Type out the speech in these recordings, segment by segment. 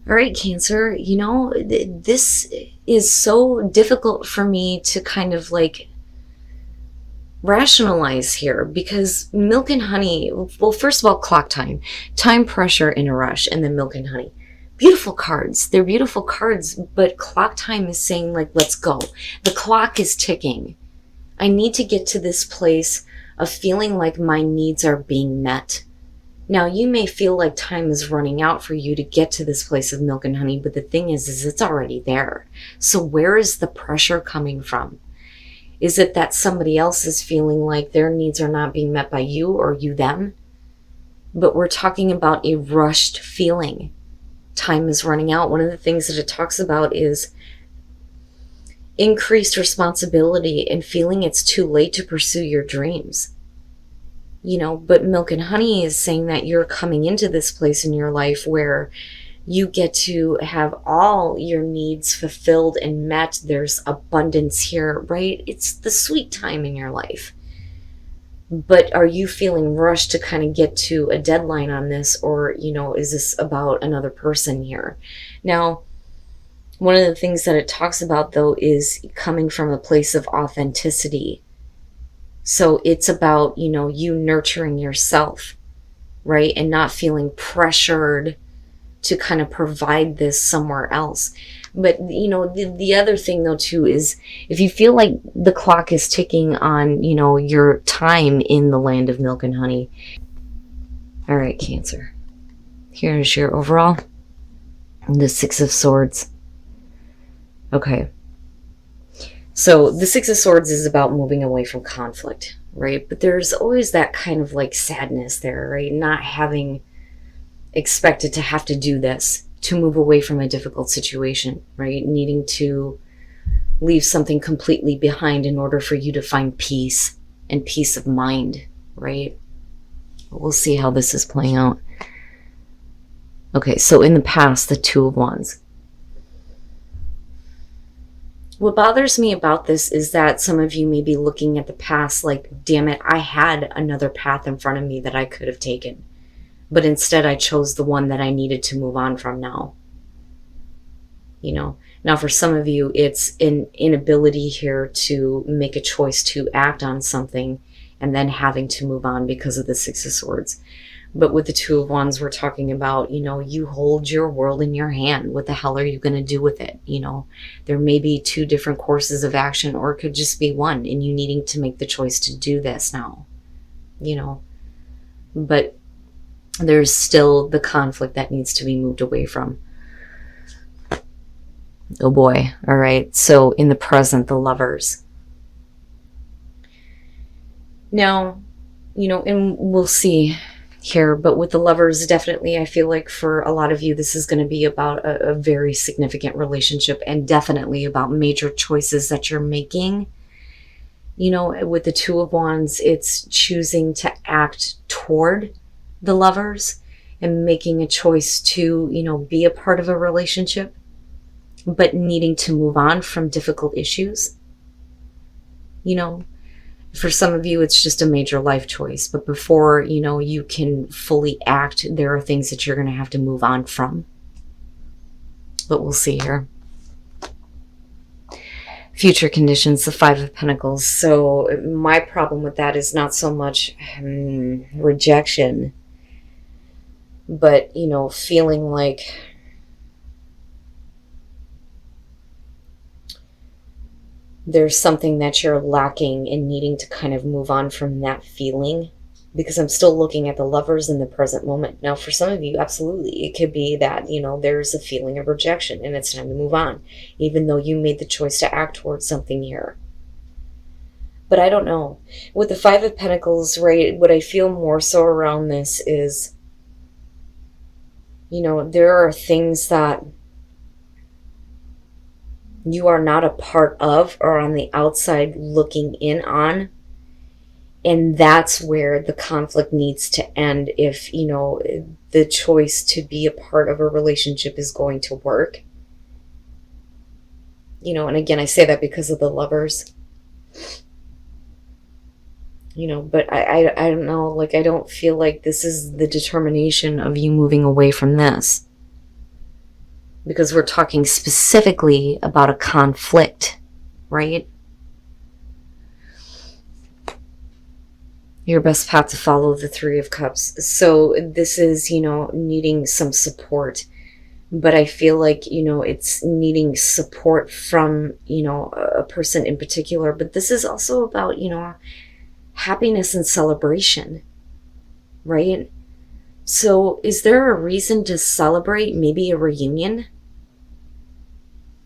All right, Cancer, this is so difficult for me to kind of like rationalize here because milk and honey, well, first of all, clock time pressure in a rush, and then milk and honey. Beautiful cards. They're beautiful cards, but clock time is saying, like, let's go. The clock is ticking. I need to get to this place of feeling like my needs are being met. Now, you may feel like time is running out for you to get to this place of milk and honey, but the thing is it's already there. So where is the pressure coming from? Is it that somebody else is feeling like their needs are not being met by you or you them? But we're talking about a rushed feeling. Time is running out. One of the things that it talks about is increased responsibility and feeling it's too late to pursue your dreams. But milk and honey is saying that you're coming into this place in your life where you get to have all your needs fulfilled and met. There's abundance here, right? It's the sweet time in your life. But are you feeling rushed to kind of get to a deadline on this? Or, is this about another person here? Now, one of the things that it talks about, though, is coming from a place of authenticity. So it's about, you nurturing yourself, right? And not feeling pressured to kind of provide this somewhere else. But, the other thing, though, too, is if you feel like the clock is ticking on, your time in the land of milk and honey. All right, Cancer. Here's your overall. The Six of Swords. Okay. So the Six of Swords is about moving away from conflict, right? But there's always that kind of like sadness there, right? Not having expected to have to do this, to move away from a difficult situation, right? Needing to leave something completely behind in order for you to find peace and peace of mind, right? We'll see how this is playing out. Okay, so in the past, the Two of Wands. What bothers me about this is that some of you may be looking at the past like, damn it, I had another path in front of me that I could have taken. But instead I chose the one that I needed to move on from now. Now for some of you, it's an inability here to make a choice to act on something and then having to move on because of the Six of Swords. But with the Two of Wands, we're talking about, you hold your world in your hand. What the hell are you going to do with it? There may be two different courses of action, or it could just be one, and you needing to make the choice to do this now, But there's still the conflict that needs to be moved away from. Oh boy. All right. So in the present, the Lovers. Now, and we'll see here, but with the Lovers, definitely I feel like for a lot of you this is going to be about a very significant relationship, and definitely about major choices that you're making. With the Two of Wands, it's choosing to act toward the Lovers and making a choice to be a part of a relationship, but needing to move on from difficult issues. For some of you, it's just a major life choice. But before, you can fully act, there are things that you're going to have to move on from. But we'll see here. Future conditions, the Five of Pentacles. So my problem with that is not so much rejection, but, feeling like there's something that you're lacking and needing to kind of move on from that feeling, because I'm still looking at the Lovers in the present moment. Now, for some of you, absolutely, it could be that, there's a feeling of rejection and it's time to move on, even though you made the choice to act towards something here. But I don't know. With the Five of Pentacles, right, what I feel more so around this is, there are things that you are not a part of or on the outside looking in on. And that's where the conflict needs to end if, the choice to be a part of a relationship is going to work. And again, I say that because of the Lovers. But I don't know, like, I don't feel like this is the determination of you moving away from this. because we're talking specifically about a conflict, right? Your best path to follow, the Three of Cups. So this is, needing some support. But I feel like, it's needing support from, a person in particular. But this is also about, happiness and celebration, right? So is there a reason to celebrate maybe a reunion?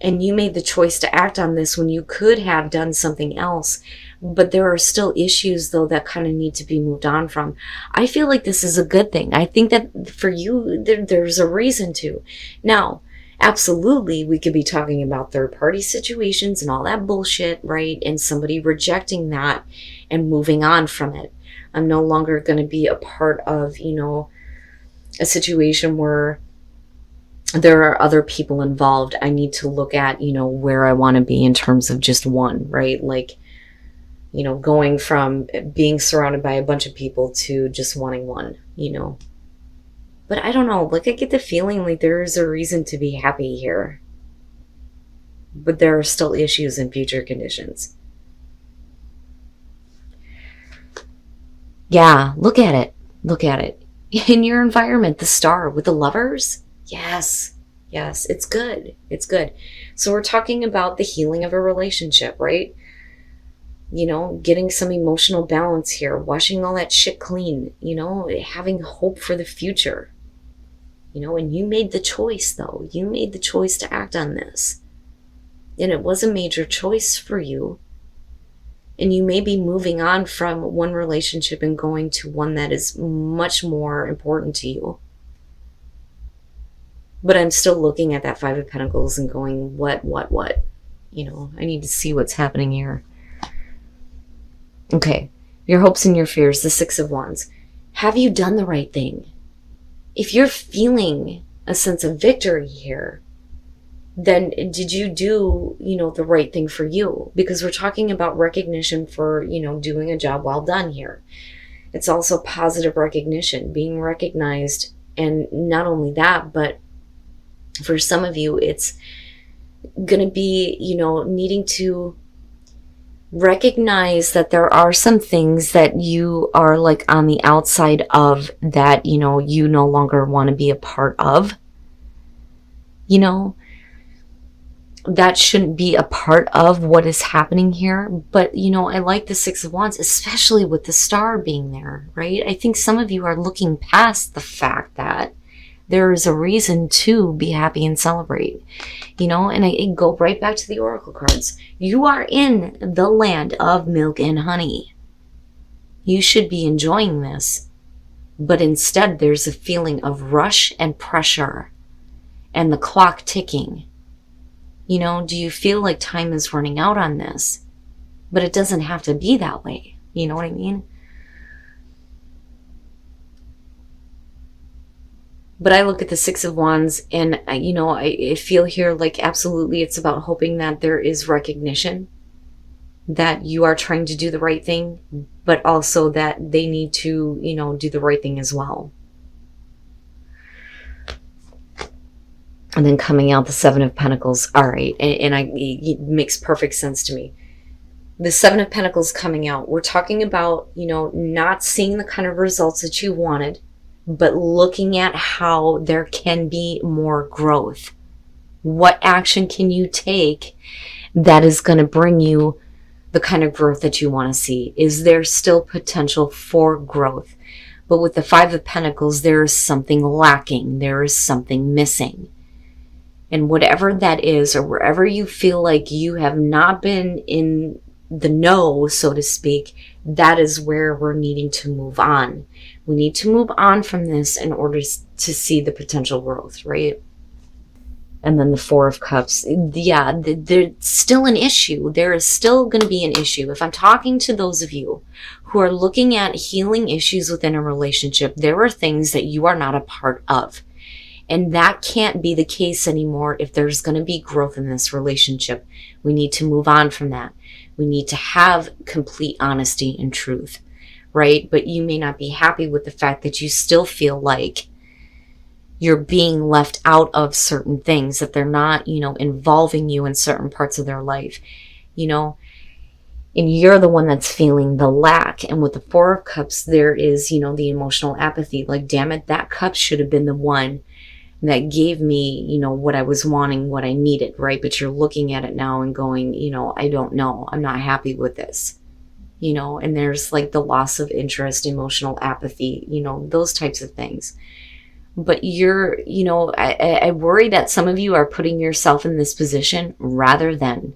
And you made the choice to act on this when you could have done something else. But there are still issues, though, that kind of need to be moved on from. I feel like this is a good thing. I think that for you, there's a reason to. Now, absolutely, we could be talking about third-party situations and all that bullshit, right? And somebody rejecting that and moving on from it. I'm no longer going to be a part of, a situation where there are other people involved. I need to look at, where I want to be in terms of just one, right? Like, going from being surrounded by a bunch of people to just wanting one, But I don't know, like I get the feeling like there is a reason to be happy here. But there are still issues in future conditions. Yeah, look at it. Look at it. In your environment, the star with the lovers. Yes, it's good. It's good. So we're talking about the healing of a relationship, right? Getting some emotional balance here, washing all that shit clean, having hope for the future, and you made the choice, though. You made the choice to act on this. And it was a major choice for you. And you may be moving on from one relationship and going to one that is much more important to you. But I'm still looking at that Five of Pentacles and going, what? I need to see what's happening here. Okay, your hopes and your fears, the Six of Wands. Have you done the right thing? If you're feeling a sense of victory here, then did you do, the right thing for you? Because we're talking about recognition for, doing a job well done here. It's also positive recognition, being recognized. And not only that, but for some of you, it's going to be, needing to recognize that there are some things that you are like on the outside of that, you no longer want to be a part of. That shouldn't be a part of what is happening here. But, I like the Six of Wands, especially with the star being there, right? I think some of you are looking past the fact that there is a reason to be happy and celebrate, and I go right back to the Oracle cards. You are in the land of milk and honey. You should be enjoying this, but instead there's a feeling of rush and pressure and the clock ticking. Do you feel like time is running out on this? But it doesn't have to be that way. You know what I mean? But I look at the Six of Wands and, I feel here like absolutely it's about hoping that there is recognition that you are trying to do the right thing, but also that they need to, do the right thing as well. And then coming out the Seven of Pentacles. All right. And it makes perfect sense to me. The Seven of Pentacles coming out. We're talking about, not seeing the kind of results that you wanted, but looking at how there can be more growth. What action can you take that is going to bring you the kind of growth that you want to see? Is there still potential for growth? But with the Five of Pentacles, there is something lacking. There is something missing. And whatever that is, or wherever you feel like you have not been in the know, so to speak, that is where we're needing to move on. We need to move on from this in order to see the potential growth, right? And then the Four of Cups. Yeah, there's still an issue. There is still going to be an issue. If I'm talking to those of you who are looking at healing issues within a relationship, there are things that you are not a part of. And that can't be the case anymore if there's going to be growth in this relationship. We need to move on from that. We need to have complete honesty and truth, right? But you may not be happy with the fact that you still feel like you're being left out of certain things, that they're not, involving you in certain parts of their life, and you're the one that's feeling the lack. And with the Four of Cups, there is, the emotional apathy. Like, damn it, that cup should have been the one that gave me, what I was wanting, what I needed, right? But you're looking at it now and going, I don't know. I'm not happy with this, and there's like the loss of interest, emotional apathy, those types of things. But you're, I worry that some of you are putting yourself in this position rather than,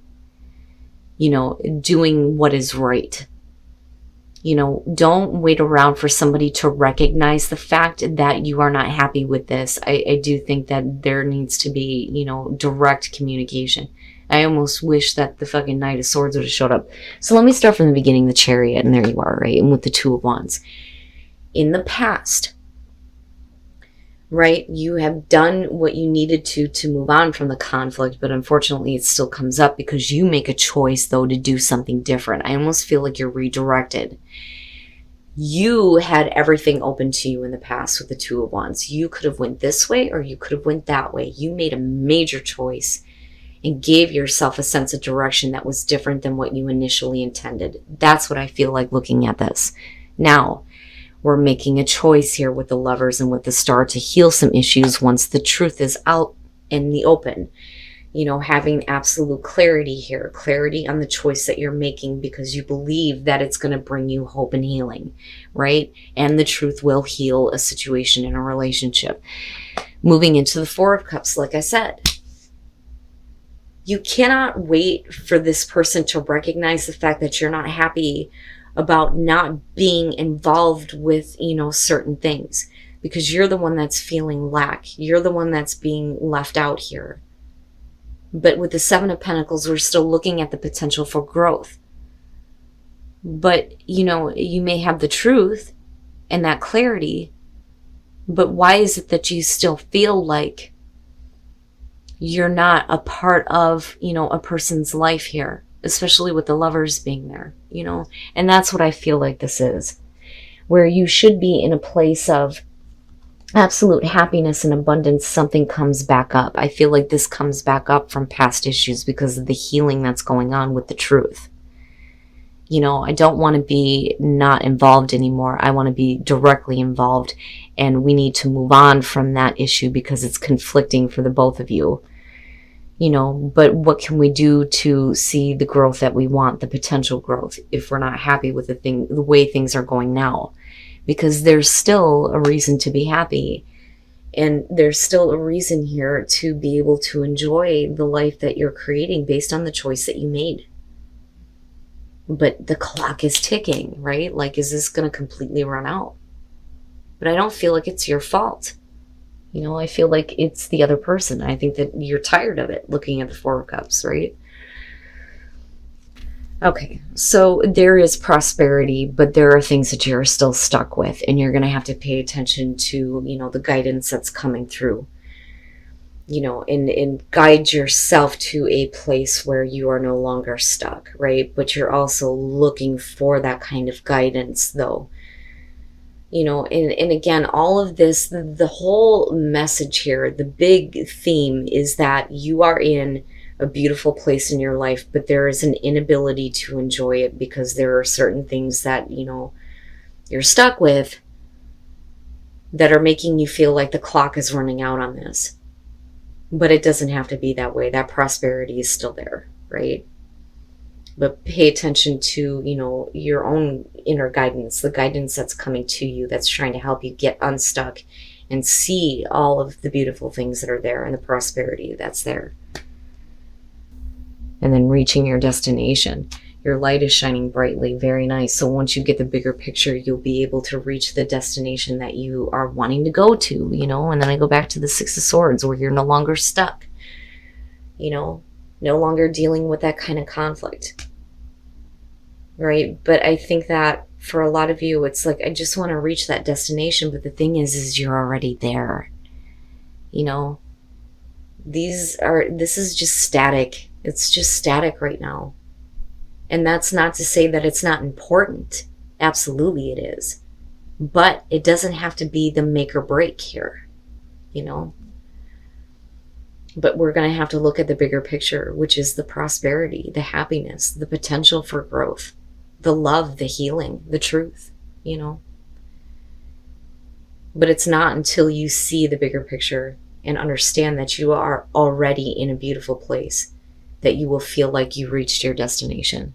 doing what is right. Don't wait around for somebody to recognize the fact that you are not happy with this. I do think that there needs to be, direct communication. I almost wish that the fucking Knight of Swords would have showed up. So let me start from the beginning, the Chariot, and there you are, right? And with the Two of Wands. In the past, right, you have done what you needed to move on from the conflict, but unfortunately it still comes up because you make a choice, though, to do something different. I almost feel like you're redirected. You had everything open to you in the past with the Two of Wands. You could have went this way or you could have went that way. You made a major choice and gave yourself a sense of direction that was different than what you initially intended. That's what I feel like looking at this. Now, we're making a choice here with the Lovers and with the Star to heal some issues once the truth is out in the open. Having absolute clarity here, clarity on the choice that you're making because you believe that it's going to bring you hope and healing, right? And the truth will heal a situation in a relationship. Moving into the Four of Cups, like I said, you cannot wait for this person to recognize the fact that you're not happy about not being involved with, certain things, because you're the one that's feeling lack. You're the one that's being left out here. But with the Seven of Pentacles, we're still looking at the potential for growth. But, you may have the truth and that clarity, but why is it that you still feel like you're not a part of, a person's life here, especially with the Lovers being there, and that's what I feel like this is, where you should be in a place of absolute happiness and abundance. Something comes back up. I feel like this comes back up from past issues because of the healing that's going on with the truth. I don't want to be not involved anymore. I want to be directly involved, and we need to move on from that issue because it's conflicting for the both of you. But what can we do to see the growth that we want, the potential growth, if we're not happy with the way things are going now? Because there's still a reason to be happy. And there's still a reason here to be able to enjoy the life that you're creating based on the choice that you made. But the clock is ticking, right? Like, is this going to completely run out? But I don't feel like it's your fault. I feel like it's the other person. I think that you're tired of it, looking at the Four of Cups, right? Okay, so there is prosperity, but there are things that you're still stuck with, and you're going to have to pay attention to, the guidance that's coming through, and guide yourself to a place where you are no longer stuck, right? But you're also looking for that kind of guidance, though. And again, all of this, the whole message here, the big theme is that you are in a beautiful place in your life, but there is an inability to enjoy it because there are certain things that, you're stuck with that are making you feel like the clock is running out on this. But it doesn't have to be that way. That prosperity is still there, right? But pay attention to, your own inner guidance, the guidance that's coming to you, that's trying to help you get unstuck and see all of the beautiful things that are there and the prosperity that's there. And then reaching your destination. Your light is shining brightly, very nice. So once you get the bigger picture, you'll be able to reach the destination that you are wanting to go to, and then I go back to the Six of Swords, where you're no longer stuck, no longer dealing with that kind of conflict, right? But I think that for a lot of you, it's like, I just want to reach that destination, but the thing is you're already there. This is just static. It's just static right now. And that's not to say that it's not important. Absolutely it is. But it doesn't have to be the make or break here. you know. But we're going to have to look at the bigger picture, which is the prosperity, the happiness, the potential for growth, the love, the healing, the truth, you know. But it's not until you see the bigger picture and understand that you are already in a beautiful place that you will feel like you reached your destination.